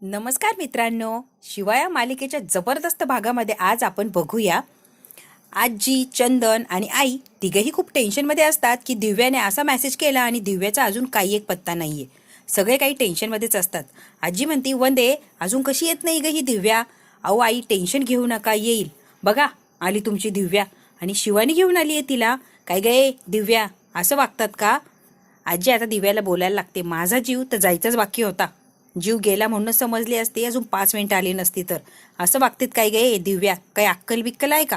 नमस्कार मित्रांनो, शिवा या मालिकेच्या जबरदस्त भागामध्ये आज आपण बघूया. आजी, चंदन आणि आई तिघेही खूप टेन्शनमध्ये असतात की दिव्याने असा मेसेज केला आणि दिव्याचा अजून काही एक पत्ता नाहीये. सगळे काही टेन्शनमध्येच असतात. आजी म्हणते, वंदे अजून कशी येत नाही ग ही दिव्या? अहो आई, टेन्शन घेऊ नका, येईल बघा. आली तुमची दिव्या. आणि शिवानी घेऊन आली आहे तिला. काय गे दिव्या, असं वागतात का? आजी आता दिव्याला बोलायला लागते, माझा जीव तर जायचाच बाकी होता. जीव गेला म्हणून समजली असते, अजून 5 मिनिटं आली नसती तर. असं वागतेत काय गे दिव्या? काही अक्कल बिक्कल आहे का?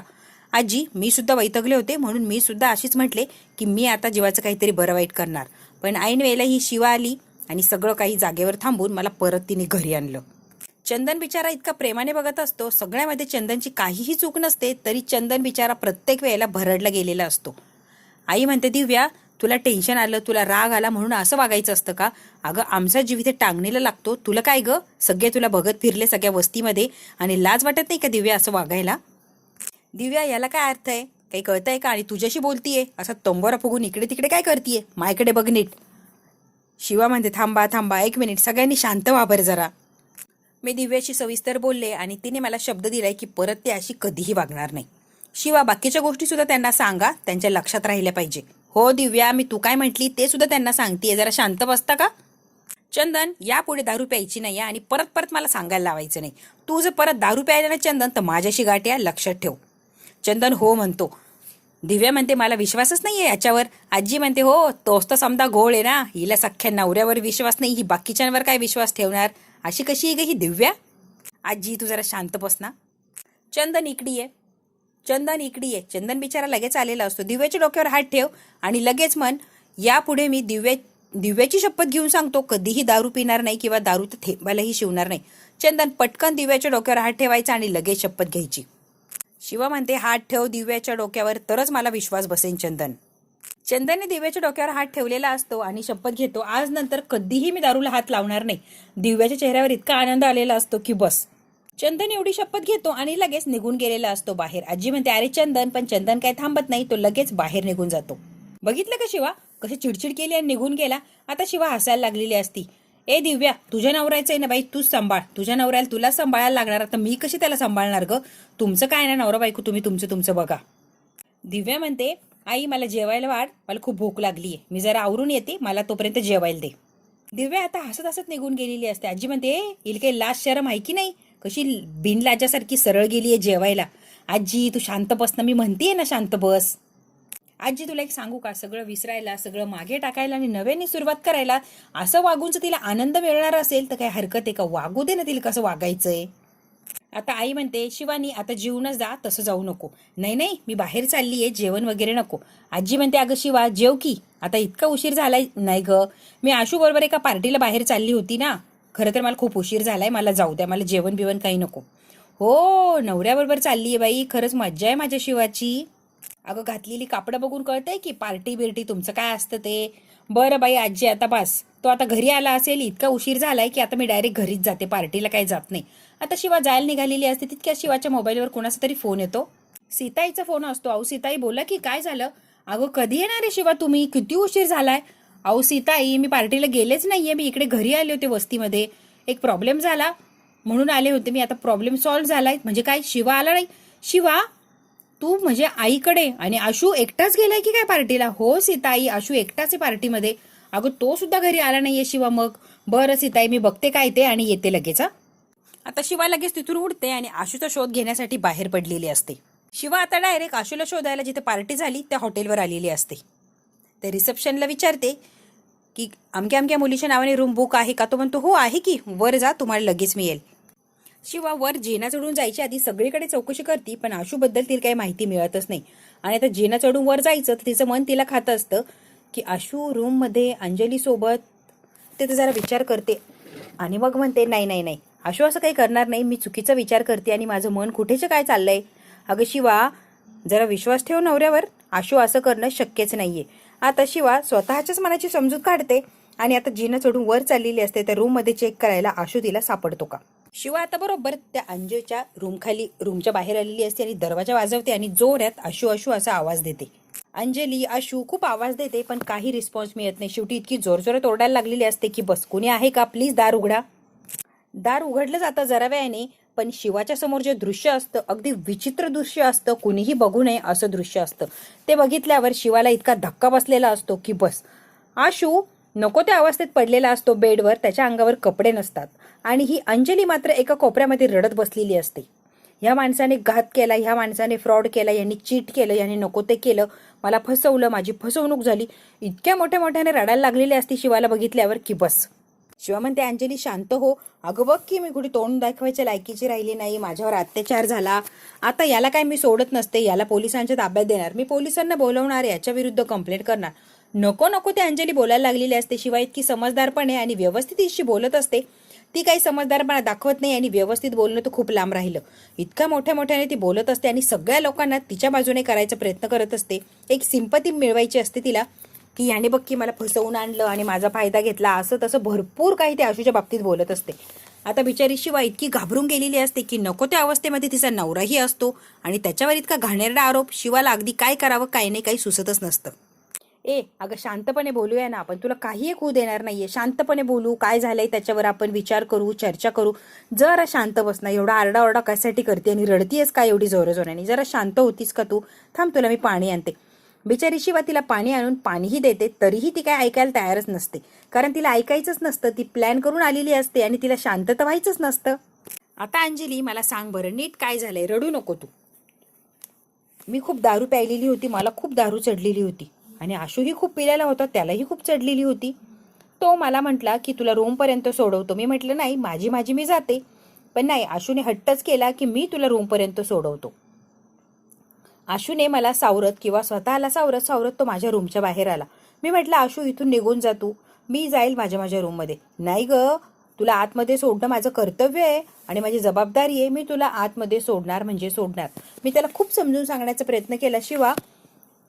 आजी, मी सुद्धा वैतगले होते म्हणून मी सुद्धा अशीच म्हटले की मी आता जीवाचं काहीतरी बरं वाईट करणार. पण ऐन वेळेला ही शिवा आली आणि सगळं काही जागेवर थांबून मला परत तिने घरी आणलं. चंदन बिचारा इतका प्रेमाने बघत असतो. सगळ्यामध्ये चंदनची काहीही चूक नसते, तरी चंदन बिचारा प्रत्येक वेळेला भरडला गेलेला असतो. आई म्हणते, दिव्या तुला टेन्शन आलं, तुला राग आला म्हणून असं वागायचं असतं का? अगं आमचा जीव इथे टांगणीला लागतो, तुला काय ग? सगळे तुला बघत फिरले सगळ्या वस्तीमध्ये आणि लाज वाटत नाही का दिव्या असं वागायला? दिव्या, याला काय अर्थ आहे? काही कळतंय का? आणि तुझ्याशी बोलतीये असा तंबोरा फुगून इकडे तिकडे काय करतीये? माझ्याकडे बघ नीट. शिवा म्हणते, थांबा थांबा, 1 मिनिट, सगळ्यांनी शांत व्हा बरं जरा. मी दिव्याशी सविस्तर बोलले आणि तिने मला शब्द दिलाय की परत ते अशी कधीही वागणार नाही. शिवा, बाकीच्या गोष्टी सुद्धा त्यांना सांगा, त्यांच्या लक्षात राहिल्या पाहिजे. हो दिव्या, मी तू काय म्हटली ते सुद्धा त्यांना सांगतेय, जरा शांत बसता का? चंदन, यापुढे दारू प्यायची नाही आणि परत परत मला सांगायला लावायचं नाही. तू जर परत दारू प्यायला ना चंदन, तर माझ्याशी गाठ या, लक्षात ठेव. चंदन हो म्हणतो. दिव्या म्हणते, मला विश्वासच नाहीये याच्यावर. आजी म्हणते, हो तोच तर समजा घोळ आहे ना, हिला सख्या नवऱ्यावर विश्वास नाही, ही बाकीच्यांवर काय विश्वास ठेवणार? अशी कशी आहे ग ही दिव्या? आजी तू जरा शांत बस ना. चंदन इकडी आहे, चंदन इकडी आहे. चंदन बिचारा लगेच आलेला असतो. दिव्याच्या डोक्यावर हात ठेव आणि लगेच म्हण, यापुढे मी दिव्याची शपथ घेऊन सांगतो, कधीही दारू पिणार नाही किंवा दारू तर थेंबालाही शिवणार नाही. चंदन पटकन दिव्याच्या डोक्यावर हात ठेवायचा आणि लगेच शपथ घ्यायची. शिवा म्हणते, हात ठेव दिव्याच्या डोक्यावर, तरच मला विश्वास बसेन. चंदनने दिव्याच्या डोक्यावर हात ठेवलेला असतो आणि शपथ घेतो, आज नंतर कधीही मी दारूला हात लावणार नाही. दिव्याच्या चेहऱ्यावर इतका आनंद आलेला असतो की बस. चंदन एवढी शपथ घेतो आणि लगेच निघून गेलेला असतो बाहेर. आजी म्हणते, अरे चंदन, पण चंदन काय थांबत नाही, तो लगेच बाहेर निघून जातो. बघितलं का शिवा कशी चिडचिड केली आणि निघून गेला? आता शिवा हसायला लागलेली असती. ए दिव्या, तुझ्या नवऱ्याचं आहे ना बाई, तूच सांभाळ. तुझ्या नवऱ्याला तुला सांभाळायला लागणार, आता मी कशी त्याला सांभाळणार ग? तुमचं काय ना नवरा बायको, तुम्ही तुमचं तुमचं बघा. दिव्या म्हणते, आई मला जेवायला वाढ, मला खूप भूक लागलीये, मी जरा आवरून येते, मला तोपर्यंत जेवायला दे. दिव्या आता हसत हसत निघून गेलेली असते. आजी म्हणते, हिला काही लाज शरम आहे की नाही? कशी बिनलाजासारखी सरळ गेलीये जेवायला. आजी तू शांत बस ना, मी म्हणतेय ना शांत बस. आजी तुला एक सांगू का, सगळं विसरायला, सगळं मागे टाकायला आणि नव्याने सुरुवात करायला, असं वागून जर तिला आनंद मिळणार असेल तर काय हरकत आहे का? वागू दे ना तिला कसं वागायचंय. आता आई म्हणते, शिवानी आता जेवूनच जा, तसं जाऊ नको. नाही नाही, मी बाहेर चाललीये, जेवण वगैरे नको. आजी म्हणते, अगं शिवा जेव की, आता इतका उशीर झालाय. नाही ग, मी आशू बरोबर एका पार्टीला बाहेर चालली होती ना, खरं तर मला खूप उशीर झालाय, मला जाऊ द्या, मला जेवण बिवण काही नको. हो नवऱ्याबरोबर चाललीये बाई, खरंच मज्जा आहे माझ्या शिवाची. अगं घातलेली कापडं बघून कळतंय की पार्टी बिर्टी तुमचं काय असतं ते. बरं बाई आजी आता बस, तो आता घरी आला असेल, इतका उशीर झालाय की आता मी डायरेक्ट घरीच जाते, पार्टीला काही जात नाही. आता शिवा जायला निघालेली असते, तितक्या शिवाच्या मोबाईलवर कोणाचा तरी फोन येतो. सीताईचा फोन असतो. अहो सीताई बोला की, काय झालं? अगं कधी येणार आहे शिवा तुम्ही, किती उशीर झालाय? अहो सीताई, मी पार्टीला गेलेच नाहीये, मी इकडे घरी आले होते वस्तीमध्ये, एक प्रॉब्लेम झाला म्हणून आले होते मी. आता प्रॉब्लेम सॉल्व्ह झालाय म्हणजे काय? शिवा आला नाही? शिवा तू म्हणजे आईकडे आणि आशू एकटाच गेलाय की काय पार्टीला? हो सीताई, आशू एकटाच आहे पार्टीमध्ये. अगं तो सुद्धा घरी आला नाहीये शिवा. मग बरं सीताई, मी बघते काय ते आणि येते लगेच. आता शिवा लगेच तिथून उठते आणि आशूचा शोध घेण्यासाठी बाहेर पडलेली असते. शिवा आता डायरेक्ट आशूला शोधायला जिथे पार्टी झाली त्या हॉटेलवर आलेली असते. ते रिसेप्शनला विचारते की अमक्या अमक्या मुलीच्या नावाने रूम बुक आहे का? तो म्हणतो, हो आहे की, वर जा, तुम्हाला लगेच मिळेल. शिवा वर जेना चढून जायच्या आधी सगळीकडे चौकशी करते, पण आशूबद्दल तिला काही माहिती मिळतच नाही. आणि आता जेना चढून वर जायचं तर तिचं मन तिला खातं असतं की आशू रूममध्ये अंजली सोबत. ते तर जरा विचार करते आणि मग म्हणते, नाही नाही नाही, आशू असं काही करणार नाही, मी चुकीचा विचार करते आणि माझं मन कुठेच काय चाललंय. अगं शिवा जरा विश्वास ठेव नवऱ्यावर, आशू असं करणं शक्यच नाहीये. आता शिवा स्वतःच्याच मनाची समजूत काढते आणि आता जिना चढून वर चाललेली असते त्या रूममध्ये चेक करायला आशू तिला सापडतो का. शिवा आता बरोबर त्या अंजूच्या रूमच्या बाहेर आलेली असते आणि दरवाजा वाजवते आणि जोरात आशू आशू असा आवाज देते. अंजली आशू खूप आवाज देते पण काही रिस्पॉन्स मिळत नाही. शेवटी इतकी जोरजोरात ओरडायला लागलेली असते की बस, कोणी आहे का, प्लीज दार उघडा. दार उघडलं जातं जरा वेळाने, पण शिवाच्या समोर जे दृश्य असतं अगदी विचित्र दृश्य असतं, कुणीही बघू नये असं दृश्य असतं. ते बघितल्यावर शिवाला इतका धक्का बसलेला असतो की बस. आशू नको त्या अवस्थेत पडलेला असतो बेडवर, त्याच्या अंगावर कपडे नसतात आणि ही अंजली मात्र एका कोपऱ्यामध्ये रडत बसलेली असते. ह्या माणसाने घात केला, ह्या माणसाने फ्रॉड केला, यांनी चीट केलं, यांनी नको ते केलं, मला फसवलं, माझी फसवणूक झाली. इतक्या मोठ्या मोठ्याने रडायला लागलेली असती शिवाला बघितल्यावर की बस. शिवा म्हणते, अंजली शांत हो, अगं बघ की मी कुठे तोंड दाखवायच्या लायकीची राहिली नाही, माझ्यावर अत्याचार झाला, आता याला काय मी सोडत नसते, याला पोलिसांच्या ताब्यात देणार, मी पोलिसांना बोलवणार, याच्या विरुद्ध कंप्लेंट करणार. नको नको ते अंजली बोलायला लागलेली असते. शिवा इतकी समजदारपणे आणि व्यवस्थित तिची बोलत असते. ती काही समजदारपणा दाखवत नाही आणि व्यवस्थित बोलणं तर खूप लांब राहिलं. इतक्या मोठ्या मोठ्याने ती बोलत असते आणि सगळ्या लोकांना तिच्या बाजूने करायचा प्रयत्न करत असते. एक सिंपती मिळवायची असते तिला की याने बघ की मला फसवून आणलं आणि माझा फायदा घेतला, असं तसं भरपूर काही ते आशूच्या बाबतीत बोलत असते. आता बिचारी शिवा इतकी घाबरून गेलेली असते की नको त्या अवस्थेमध्ये तिचा नवराही असतो आणि त्याच्यावर इतका घाणेरडा आरोप. शिवाला अगदी काय करावं काय नाही काही सुचतच नसतं. अगं शांतपणे बोलूया ना आपण, तुला काही एक होऊ देणार नाहीये, शांतपणे बोलू, काय झालंय त्याच्यावर आपण विचार करू, चर्चा करू. जरा शांत बस ना, एवढा आरडाओरडा कशासाठी करते आणि रडतीयस का एवढी जोराने, जरा शांत होतीस का तू, थांब तुला मी पाणी आणते. बिचारी शिवा तिला पाणी आणून पाणीही देते, तरीही ती काय ऐकायला तयारच नसते, कारण तिला ऐकायचंच नसतं. ती प्लॅन करून आलेली असते आणि तिला शांत तर व्हायचंच नसतं. आता अंजली मला सांग बरं नीट काय झालंय, रडू नको तू. मी खूप दारू प्यायलेली होती, मला खूप दारू चढलेली होती आणि आशूही खूप पिलेला होता, त्यालाही खूप चढलेली होती. तो मला म्हटला की तुला रूमपर्यंत सोडवतो. मी म्हटलं नाही, माझी माझी मी जाते. पण नाही, आशूने हट्टच केला की मी तुला रूमपर्यंत सोडवतो. आशूने मला सावरत किंवा स्वतःला सावरत सावरत तो माझ्या रूमच्या बाहेर आला. मी म्हटलं आशू इथून निघून जा तू, मी जाईल माझ्या रूममध्ये. नाही ग, तुला आतमध्ये सोडणं माझं कर्तव्य आहे आणि माझी जबाबदारी आहे, मी तुला आतमध्ये सोडणार म्हणजे सोडणार. मी त्याला खूप समजून सांगण्याचा प्रयत्न केला शिवा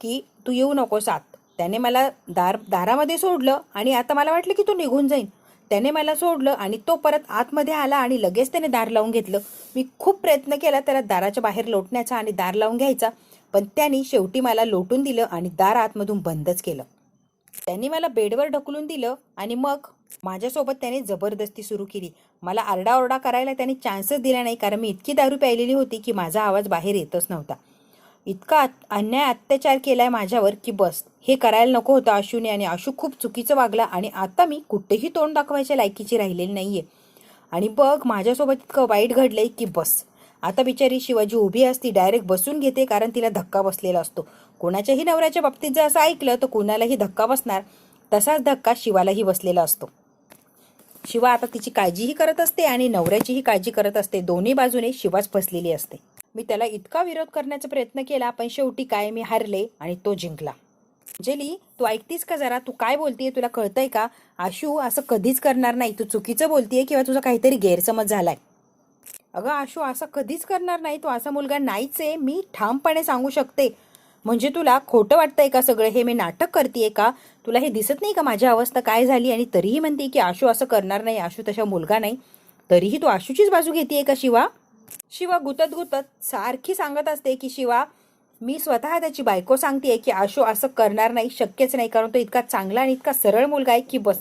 की तू येऊ नकोस आत. त्याने मला दारामध्ये सोडलं आणि आता मला वाटलं की तो निघून जाईन. त्याने मला सोडलं आणि तो परत आतमध्ये आला आणि लगेच त्याने दार लावून घेतलं. मी खूप प्रयत्न केला त्याला दाराच्या बाहेर लोटण्याचा आणि दार लावून घ्यायचा, पण त्यांनी शेवटी मला लोटून दिलं आणि दार आतमधून बंदच केलं. त्यांनी मला बेडवर ढकलून दिलं आणि मग माझ्यासोबत त्याने जबरदस्ती सुरू केली. मला आरडाओरडा करायला त्याने चान्सच दिला नाही, कारण मी इतकी दारू प्यायलेली होती की माझा आवाज बाहेर येतच नव्हता. इतका अन्याय अत्याचार केलाय माझ्यावर की बस. हे करायला नको होतं आशूने आणि आशू खूप चुकीचं वागला आणि आता मी कुठेही तोंड दाखवायच्या लायकीची राहिलेली नाहीये. आणि बघ माझ्यासोबत इतकं वाईट घडलंय की बस. आता बिचारी शिवाजी उभी असती डायरेक्ट बसून घेते, कारण तिला धक्का बसलेला असतो. कोणाच्याही नवऱ्याच्या बाबतीत जर असं ऐकलं तर कोणालाही धक्का बसणार, तसाच धक्का शिवालाही बसलेला असतो. शिवा आता तिची काळजीही करत असते आणि नवऱ्याचीही काळजी करत असते. दोन्ही बाजूने शिवाच फसलेली असते. मी त्याला इतका विरोध करण्याचा प्रयत्न केला, पण शेवटी काय मी हारले आणि तो जिंकला. अंजली तू ऐकतीस का जरा, तू काय बोलतीये तुला कळतंय का? आशू असं कधीच करणार नाही, तू चुकीचं बोलतीये किंवा तुझा काहीतरी गैरसमज झालाय. अगं आशू असं कधीच करणार नाही, तो असा मुलगा नाहीच आहे, मी ठामपणे सांगू शकते. म्हणजे तुला खोटं वाटतंय का सगळं, हे मी नाटक करतेय का? तुला हे दिसत नाही का माझी अवस्था काय झाली? आणि तरीही म्हणते की आशू असं करणार नाही, आशू तसा मुलगा नाही. तरीही तू आशूचीच बाजू घेतेय का शिवा? शिवा गुतत गुतत सारखी सांगत असते की शिवा मी स्वतः त्याची बायको सांगतेय की आशू असं करणार नाही, शक्यच नाही, कारण तो इतका चांगला आणि इतका सरळ मुलगा आहे की बस.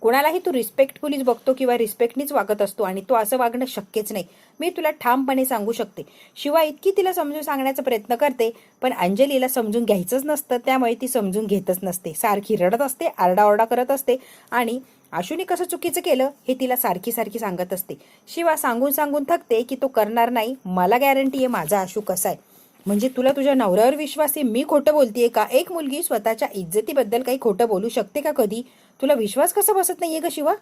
कोणालाही तू रिस्पेक्टफुलीच बघतो किंवा रिस्पेक्टनीच वागत असतो आणि तो असं वागणं शक्यच नाही. मी तुला ठामपणे सांगू शकते. शिवा इतकी तिला समजून सांगण्याचा प्रयत्न करते, पण अंजलीला समजून घ्यायचंच नसतं, त्यामुळे ती समजून घेतच नसते. सारखी रडत असते, आरडाओरडा करत असते आणि आशूने कसं चुकीचं केलं हे तिला सारखी सारखी सांगत असते. शिवा सांगून सांगून थकते की तो करणार नाही. मला गॅरंटी आहे माझा आशू कसा आहे. म्हणजे तुला तुझ्या नवऱ्यावर विश्वास आहे, मी खोटं बोलतेय का? एक मुलगी स्वतःच्या इज्जतीबद्दल काही खोटं बोलू शकते का कधी? तुला विश्वास कसा बसत नाहीये का शिवा?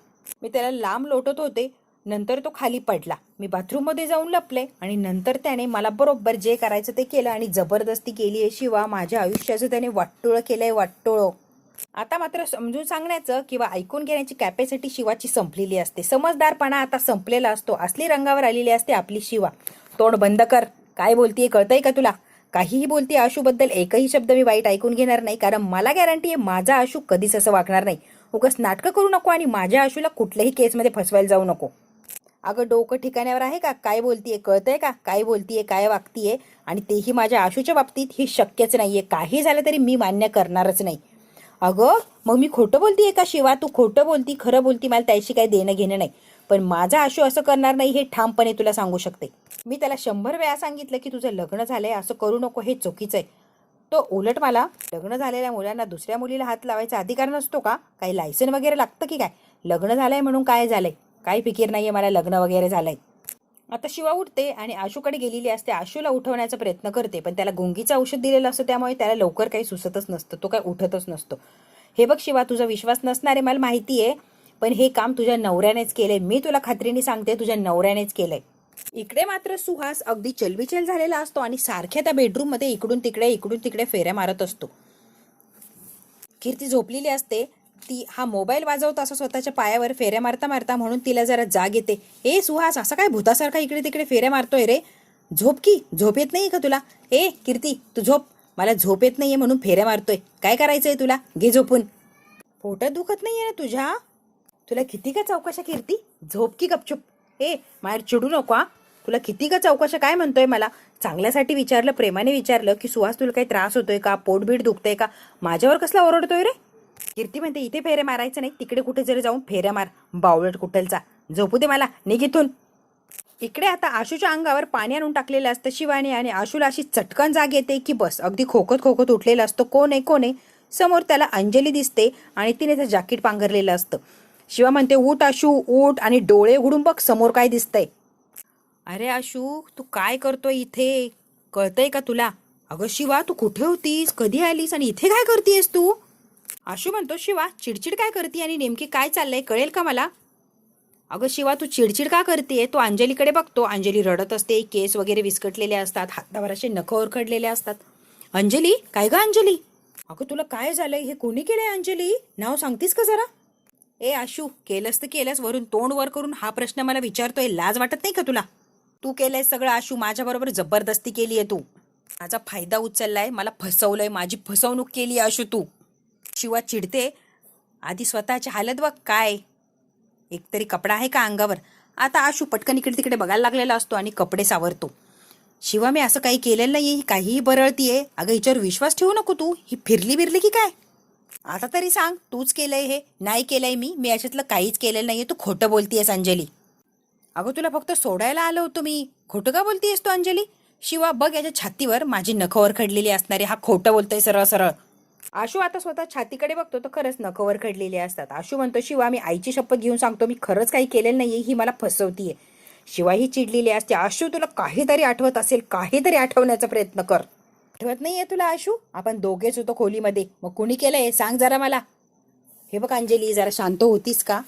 मी त्याला लांब लोटत होते, नंतर तो खाली पडला. मी बाथरूममध्ये जाऊन लपले आणि नंतर त्याने मला बरोबर जे करायचं ते केलं आणि जबरदस्ती केली आहे शिवा. माझ्या आयुष्याचं त्याने वाटोळं केलंय, वाटोळं. आता मात्र समजून सांगण्याचं किंवा ऐकून घेण्याची कॅपॅसिटी शिवाची संपलेली असते. समजदारपणा आता संपलेला असतो. असली रंगावर आलेली असते आपली शिवा. तोंड बंद कर, काय बोलतीये कळतंय का तुला? काहीही बोलते आशूबद्दल, एकही शब्द मी वाईट ऐकून घेणार नाही, कारण मला गॅरंटी आहे माझा आशू कधीच असं वागणार नाही. उगाच नाटकं करू नको आणि माझ्या आशूला कुठल्याही केसमध्ये फसवायला जाऊ नको. अगं डोकं ठिकाण्यावर आहे का? काय बोलतीये कळतंय का? काय बोलतीये, काय वागतीये? आणि तेही माझ्या आशूच्या बाबतीत ही शक्यच नाहीये. काही झालं तरी मी मान्य करणारच नाही. अगं मग मी खोटं बोलतीये का शिवा? तू खोटं बोलती खरं बोलती मला त्याशी काही देणं घेणं नाही. पण माझा आशू असं करणार नाही हे ठामपणे तुला सांगू शकते. मी त्याला 100 वेळा सांगितलं की तुझं लग्न झालंय, असं करू नको, हे चुकीचं आहे. तो उलट मला लग्न झालेल्या मुलांना दुसऱ्या मुलीला हात लावायचा अधिकार नसतो का? काही लायसन वगैरे लागतं की काय? लग्न झालंय म्हणून काय झालंय? काही फिकीर नाहीये मला लग्न वगैरे झालंय. आता शिवा उठते आणि आशूकडे गेलेली असते. आशूला उठवण्याचा प्रयत्न करते, पण त्याला गुंगीचं औषध दिलेलं असतं, त्यामुळे त्याला लवकर काही सुचतच नसतं, तो काय उठतच नसतो. हे बघ शिवा, तुझा विश्वास नसणार आहे मला माहिती आहे, पण हे काम तुझ्या नवऱ्यानेच केलंय. मी तुला खात्रीने सांगते, तुझ्या नवऱ्यानेच केलंय. इकडे मात्र सुहास अगदी चलबिचल झालेला असतो आणि सारख्या त्या बेडरूम मध्ये इकडून तिकडे फेऱ्या मारत असतो. कीर्ती झोपलेली असते. ती हा मोबाईल वाजवत असं स्वतःच्या पायावर फेऱ्या मारता मारता, म्हणून तिला जरा जाग येते. ए सुहास, असं काय भूतासारखा इकडे तिकडे फेऱ्या मारतोय रे? झोप की, झोप येत नाही का तुला? ए कीर्ती, तू झोप. मला झोप येत नाहीये म्हणून फेऱ्या मारतोय. काय करायचंय तुला? घे झोपून. पोटात दुखत नाहीये ना तुझ्या? तुला किती का चौकशा कीर्ती? झोप की गपचूप. ए माहेर चिडू नको हा. तुला किती का चौकशा काय म्हणतोय? मला चांगल्यासाठी विचारलं, प्रेमाने विचारलं की सुहास तुला काही त्रास होतोय का? पोटबीट दुखतंय का? माझ्यावर कसला ओरडतोय रे? कीर्ती म्हणते इथे फेऱ्या मारायचं नाही, तिकडे कुठे जरी जाऊन फेऱ्या मार, बावळट कुठलचा. झोपू दे मला, निघ इथून. इकडे आता आशूच्या अंगावर पाणी आणून टाकलेलं असतं शिवाने, आणि आशूला अशी चटकन जाग येते की बस, अगदी खोकत खोकत उठलेलं असतं. कोण आहे कोण आहे? समोर त्याला अंजली दिसते आणि तिने ते जॅकेट पांघरलेलं असतं. शिवा म्हणते उठ आशू उठ, आणि डोळे उघडून बघ समोर काय दिसतंय. अरे आशू, तू काय करतोय इथे? कळतंय का तुला? अगं शिवा, तू कुठे होतीस? कधी आलीस आणि इथे काय करतेस तू? आशू म्हणतो शिवा, चिडचिड काय करते आणि नेमकी काय चाललंय कळेल का मला? अगं शिवा, तू चिडचिड का करतेय? तो अंजलीकडे बघतो. अंजली रडत असते, केस वगैरे विस्कटलेले असतात, हातावर असे नख ओरखडलेले असतात. अंजली, काय ग अंजली? अगं तुला काय झालंय? हे कोणी केलंय अंजली? नाव सांगतीस का जरा? ए आशू, केलंस तर केलंस, वरून तोंड वर करून हा प्रश्न मला विचारतोय. लाज वाटत नाही का तुला? तू केलंय सगळं आशू, माझ्याबरोबर जबरदस्ती केली आहे तू. माझा फायदा उचललाय, मला फसवलंय, माझी फसवणूक केली आशू तू. शिवा चिडते. आधी स्वतःची हालत बघ. काय एकतरी कपडा आहे का अंगावर? आता आशू पटकन इकडे तिकडे बघायला लागलेला असतो आणि कपडे सावरतो. शिवा, मी असं काही केलेलं नाहीये, ही काहीही बरळतीये. अगं हिच्यावर विश्वास ठेवू नको तू. ही फिरली बिरली की काय? आता तरी सांग, तूच केलंय हे? नाही केलंय मी याच्यातलं काहीच केलेलं नाहीये. तू खोटं बोलतीयस अंजली. अगं तुला फक्त सोडायला आलो होतो मी. खोटं का बोलतीयस तू अंजली? शिवा बघ, याच्या छातीवर माझी नखवर खडलेली असणारे, हा खोटं बोलतोय सरळ सरळ. आशू आता स्वतः छातीकडे बघतो तर खरंच नखवर खडलेले असतात. आशू म्हणतो शिवा, मी आईची शपथ घेऊन सांगतो, मी खरंच काही केलेलं नाहीये, ही मला फसवतीये. शिवा ही चिडलेली असते. आशू, तुला काहीतरी आठवत असेल, काहीतरी आठवण्याचा प्रयत्न कर. आठवत नाहीये तुला आशू? आपण दोघेच होतो खोलीमध्ये, मग कुणी केलंय सांग जरा मला. हे बघ अंजली, जरा शांत होतीस का?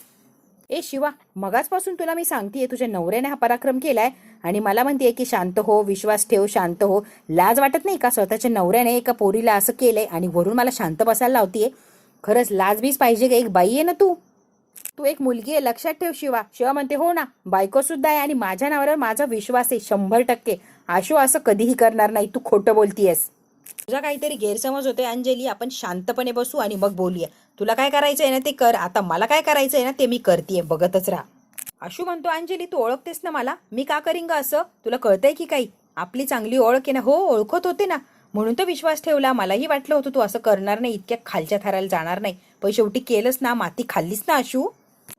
ए शिवा, मगाचपासून तुला मी सांगतेय, तुझ्या नवऱ्याने हा पराक्रम केलाय आणि मला म्हणतेय की शांत हो, विश्वास ठेव, शांत हो. लाज वाटत नाही का? स्वतःच्या नवऱ्याने एका पोरीला असं केलंय आणि वरून मला शांत बसायला लावतीये. खरंच लाजबीज पाहिजे का? एक बाई आहे ना तू. तू एक मुलगी आहे, लक्षात ठेव शिवा. शिवा म्हणते हो ना, बायको सुद्धा आहे आणि माझ्या नावावर माझा विश्वास आहे 100%. आशू असं कधीही करणार नाही. तू खोटं बोलतीयस. तुझा काहीतरी गैरसमज होतोय अंजली. आपण शांतपणे बसू आणि मग बोलूया. तुला काय करायचंय ना ते कर, आता मला काय करायचंय ना ते मी करतेय, बघतच राहा. आशू म्हणतो अंजली, तू ओळखतेस ना मला, मी का करीन ग असं? तुला कळतंय की काही? आपली चांगली ओळख आहे ना. हो ओळखत होते ना, म्हणून तर विश्वास ठेवला. मलाही वाटलं होतं तू असं करणार नाही, इतक्या खालच्या थराला जाणार नाही, पण शेवटी केलंच ना, माती खाल्लीच ना आशू.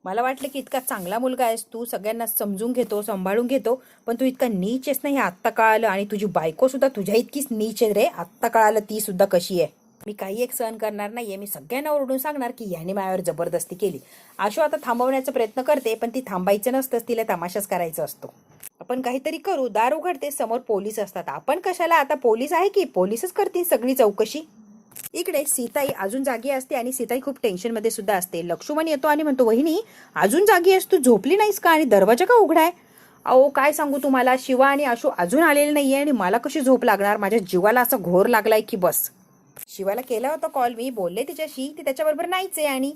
मला वाटलं की इतका चांगला मुलगा आहेस तू, सगळ्यांना समजून घेतो, सांभाळून घेतो, पण तू इतका नीच आहेस ना हे आत्ता कळालं. आणि तुझी बायको सुद्धा तुझ्या इतकीच नीच आहे रे, आत्ता कळालं ती सुद्धा कशी आहे. मी काही एक सहन करणार नाहीये. मी सगळ्यांना ओरडून सांगणार की याने माझ्यावर जबरदस्ती केली. आशू आता थांबवण्याचा प्रयत्न करते, पण ती थांबायचं नसतं, तिला तमाशाच करायचं असतो. आपण काहीतरी करू. दार उघडते, समोर पोलीस असतात. आपण कशाला? आता पोलीस आहे की पोलीसच करतील सगळी चौकशी. इकडे सीताई अजून जागी असते आणि सीताई खूप टेन्शनमध्ये सुद्धा असते. लक्ष्मण येतो आणि म्हणतो वहिनी, अजून जागी आहेस तू? झोपली नाहीस का? आणि दरवाजा का उघडाय? अहो काय सांगू तुम्हाला, शिवा आणि आशू अजून आलेले नाहीये आणि मला कशी झोप लागणार? माझ्या जीवाला असा घोर लागलाय की बस. शिवाला केला होता कॉल, मी बोलले तिच्याशी, ती त्याच्याबरोबर नाहीच आहे आणि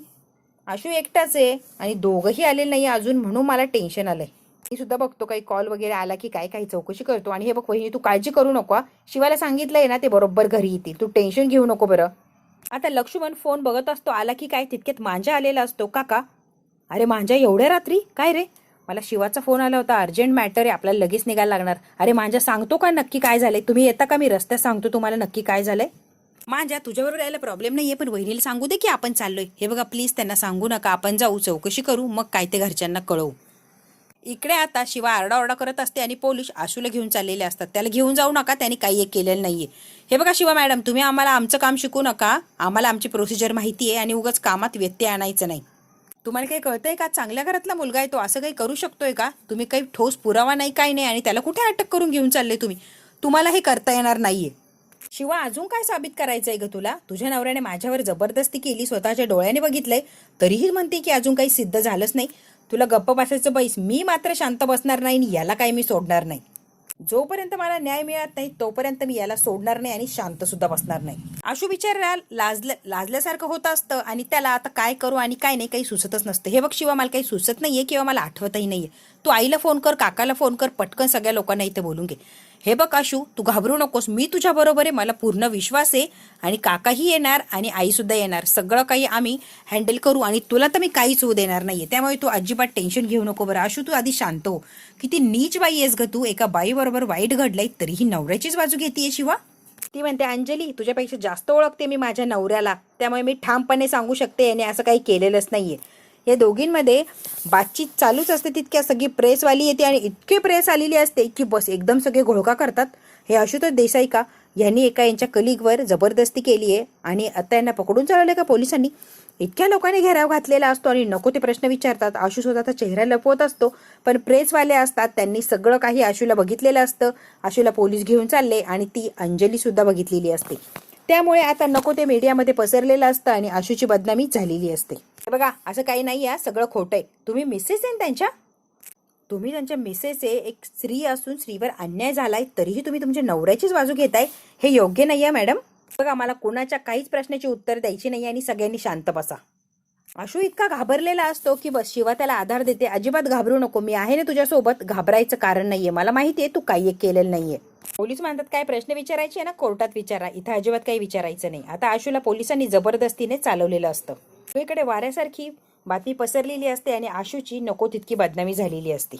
आशू एकटाच आहे आणि दोघंही आलेले नाही अजून, म्हणून मला टेन्शन आलंय. मी सुद्धा बघतो काही कॉल वगैरे आला की काय, काही चौकशी करतो. आणि हे बघ वहिनी, तू काळजी करू नको. शिवाला सांगितलंय ना, ते बरोबर घरी येतील, तू टेन्शन घेऊ नको बरं. आता लक्ष्मण फोन बघत असतो. आला की काय तितक्यात मांजा आलेला असतो. काका, अरे मांजा एवढ्या रात्री काय रे? मला शिवाचा फोन आला होता, अर्जंट मॅटर आहे, आपल्याला लगेच निघायला लागणार. अरे मांजा, सांगतो का नक्की काय झालंय? तुम्ही येता का? मी रस्त्यात सांगतो तुम्हाला नक्की काय झालंय. मांजा, तुझ्याबरोबर यायला प्रॉब्लेम नाहीये, पण वहिनीला सांगू दे की आपण चाललोय. हे बघा प्लीज, त्यांना सांगू नका, आपण जाऊ, चौकशी करू, मग काय ते घरच्यांना कळवू. इकडे आता शिवा आरडाओरडा करत असते आणि पोलीस आशूला घेऊन चाललेले असतात. त्याला घेऊन जाऊ नका, त्यांनी काही एक केलेलं नाहीये. हे बघा शिवा मॅडम, तुम्ही आम्हाला आमचं काम शिकू नका. आम्हाला आमची प्रोसिजर माहिती आहे आणि उगाच कामात व्यत्यय आणायचं नाही. तुम्हाला काही कळतंय का? चांगल्या घरातला मुलगा आहे तो, असं काही करू शकतोय का? तुम्ही काही ठोस पुरावा नाही, काही नाही, आणि त्याला कुठे अटक करून घेऊन चालले तुम्ही? तुम्हाला हे करता येणार नाहीये. शिवा, अजून काय साबित करायचंय ग तुला? तुझ्या नवऱ्याने माझ्यावर जबरदस्ती केली, स्वतःच्या डोळ्याने बघितलंय, तरीही म्हणते की अजून काही सिद्ध झालंच नाही. तुला गप्प बसायचं बैस. मी मात्र शांत बसणार नाही आणि याला काही मी सोडणार नाही. जोपर्यंत मला न्याय मिळत नाही तोपर्यंत मी याला सोडणार नाही आणि शांत सुद्धा बसणार नाही. आशू बिचारा लाजल्यासारखं होत असतं आणि त्याला आता काय करू आणि काय नाही काही सुचतच नसतं. हे बघ शिवा, मला काही सुचत नाहीये किंवा मला आठवतही नाहीये. तू आईला फोन कर, काकाला फोन कर, पटकन सगळ्या लोकांना इथे बोलून घे. हे बघ आशू, तू घाबरू नकोस, मी तुझ्या बरोबर आहे, मला पूर्ण विश्वास आहे. आणि काकाही येणार आणि आई सुद्धा येणार, सगळं काही आम्ही हँडल करू आणि तुला तर मी काहीच होऊ देणार नाहीये. त्यामुळे तू अजिबात टेन्शन घेऊ नको बरं. आशू, तू आधी शांत हो. किती नीच बाई आहेस ग तू. एका बाई बरोबर वाईट घडलंय तरीही नवऱ्याचीच बाजू घेतीये शिवा. ती म्हणते, अंजली तुझ्यापेक्षा जास्त ओळखते मी माझ्या नवऱ्याला, त्यामुळे मी ठामपणे सांगू शकते याने असं काही केलेलंच नाहीये. या दोघींमध्ये बातचीत चालूच असते तितक्या सगळी प्रेसवाली येते आणि इतके प्रेस आलेली असते की बस एकदम सगळे घोळका करतात. हे आशुतोष देसाई का यांनी एका यांच्या कलिगवर जबरदस्ती केली आहे आणि आता यांना पकडून चालवलं का पोलिसांनी? इतक्या लोकांनी घेराव घातलेला असतो आणि नको ते प्रश्न विचारतात. आशू स्वतःचा चेहरा लपवत असतो, पण प्रेसवाले असतात त्यांनी सगळं काही आशूला बघितलेलं असतं. आशूला पोलीस घेऊन चालले आणि ती अंजली सुद्धा बघितलेली असते. त्यामुळे आता नको ते मीडियामध्ये पसरलेलं असतं आणि आशूची बदनामी झालेली असते. बघा, असं काही नाही आहे, सगळं खोटं आहे. तुम्ही मिसेस आहे त्यांच्या, तुम्ही त्यांच्या मिसेस आहे. एक स्त्री असून स्त्रीवर अन्याय झालाय तरीही तुम्ही तुमच्या नवऱ्याचीच बाजू घेताय, हे योग्य नाही आहे मॅडम. बघा, मला कोणाच्या काहीच प्रश्नाची उत्तर द्यायची नाही आणि सगळ्यांनी शांत बसा. आशू इतका घाबरलेला असतो की बस शिवा त्याला आधार देते, अजिबात घाबरू नको, मी आहे ना तुझ्यासोबत, घाबरायचं कारण नाहीये, मला माहिती आहे तू काही एक केलेलं नाहीये. पोलीस म्हणतात काय प्रश्न विचारायचे ना कोर्टात विचारा, इथं अजिबात काही विचारायचं नाही. आता आशूला पोलिसांनी जबरदस्तीने चालवलेलं असतं. इकडे वाऱ्यासारखी बातमी पसरलेली असते आणि आशूची नको तितकी बदनामी झालेली असते.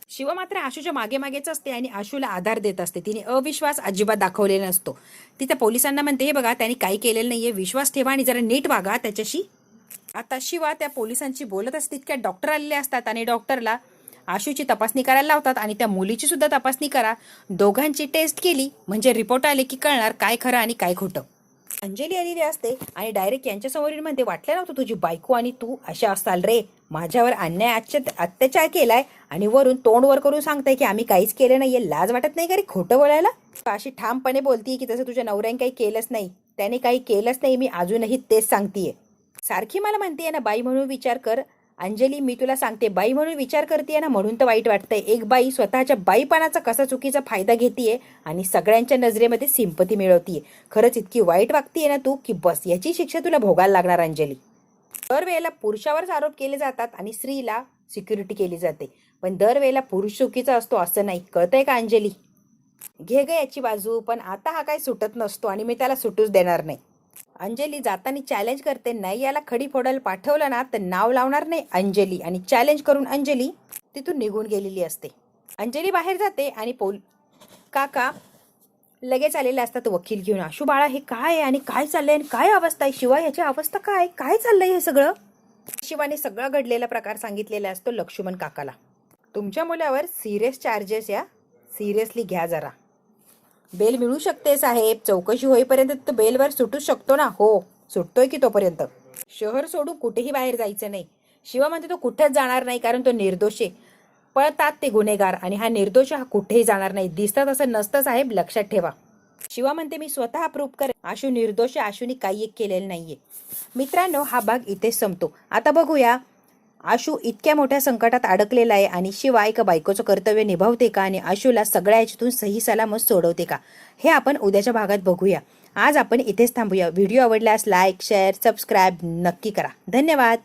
शिवा मात्र आशूच्या मागे मागेच असते आणि आशूला आधार देत असते. तिने अविश्वास अजिबात दाखवलेला नसतो. ती त्या पोलिसांना म्हणते, हे बघा त्यांनी काही केलेलं नाहीये, विश्वास ठेवा आणि जरा नीट वागा त्याच्याशी. आता शिवा त्या पोलिसांची बोलत असते तितक्या डॉक्टर आलेले असतात आणि डॉक्टरला आशूची तपासणी करायला लावतात आणि त्या मुलीची सुद्धा तपासणी करा. दोघांची टेस्ट केली म्हणजे रिपोर्ट आले की कळणार काय खरं आणि काय खोटं. अंजली आलेली असते आणि डायरेक्ट यांच्यासमोरील म्हणते, वाटलं नव्हतं तुझी बायको आणि तू अशा असाल रे, माझ्यावर अन्याय अत्याचार केलाय आणि वरून तोंड वर करून सांगताय की आम्ही काहीच केलं नाहीये, लाज वाटत नाही का रे खोटं बोलायला? अशी ठामपणे बोलतीये की तसं तुझ्या नवऱ्याने काही केलंच नाही, त्याने काही केलंच नाही, मी अजूनही तेच सांगतेय. सारखी मला म्हणतेय ना बाई म्हणून विचार कर. अंजली, मी तुला सांगते, बाई म्हणून विचार करतेय ना म्हणून तर वाईट वाटतंय. एक बाई स्वतःच्या बाईपणाचा कसा चुकीचा फायदा घेतीये आणि सगळ्यांच्या नजरेमध्ये सिंपती मिळवतीये. खरंच इतकी वाईट वागतीये ना तू की बस याची शिक्षा तुला भोगायला लागणार अंजली. दरवेळेला पुरुषावरच आरोप केले जातात आणि स्त्रीला सिक्युरिटी केली जाते, पण दरवेळेला पुरुष चुकीचा असतो असं नाही, कळतंय का अंजली? घे ग याची बाजू, पण आता हा काही सुटत नसतो आणि मी त्याला सुटूच देणार नाही. अंजली जाताना चॅलेंज करते, नाही याला खडी फोडायला पाठवलं ना तर नाव लावणार नाही अंजली, आणि चॅलेंज करून अंजली तिथून निघून गेलेली असते. अंजली बाहेर जाते आणि काका लगेच आलेले असतात वकील घेऊन. आशू बाळा, हे काय आहे आणि काय चाललंय आणि काय अवस्था आहे? शिवा, याची अवस्था काय काय चाललंय हे सगळं? शिवाने सगळा घडलेला प्रकार सांगितलेला असतो लक्ष्मण काकाला. तुमच्या मुलावर सिरियस चार्जेस या, सिरियसली घ्या जरा. बेल मिळू शकते साहेब, चौकशी होईपर्यंत तो बेलवर सुटू शकतो ना? हो, सुटतोय की तोपर्यंत. शहर सोडून कुठेही बाहेर जायचं नाही. शिवा म्हणते तो कुठेच जाणार नाही कारण तो निर्दोष आहे. पळतात ते गुन्हेगार आणि हा निर्दोष, हा कुठेही जाणार नाही. दिसतात असं नसतं साहेब, लक्षात ठेवा. शिवा म्हणते, मी स्वतः प्रूव्ह करेन आशू निर्दोष आहे, आशूने काही एक केलेलं नाहीये. मित्रांनो, हा भाग इथेच संपतो. आता बघूया आशू इतक्या मोठ्या संकटात अडकलेला आहे आणि शिवा एका बायकोचं कर्तव्य निभावते का आणि आशूला सगळ्या याच्यातून सही सलामत सोडवते का, हे आपण उद्याच्या भागात बघूया. आज आपण इथेच थांबूया. व्हिडिओ आवडल्यास लाईक, शेअर, सबस्क्राईब नक्की करा. धन्यवाद.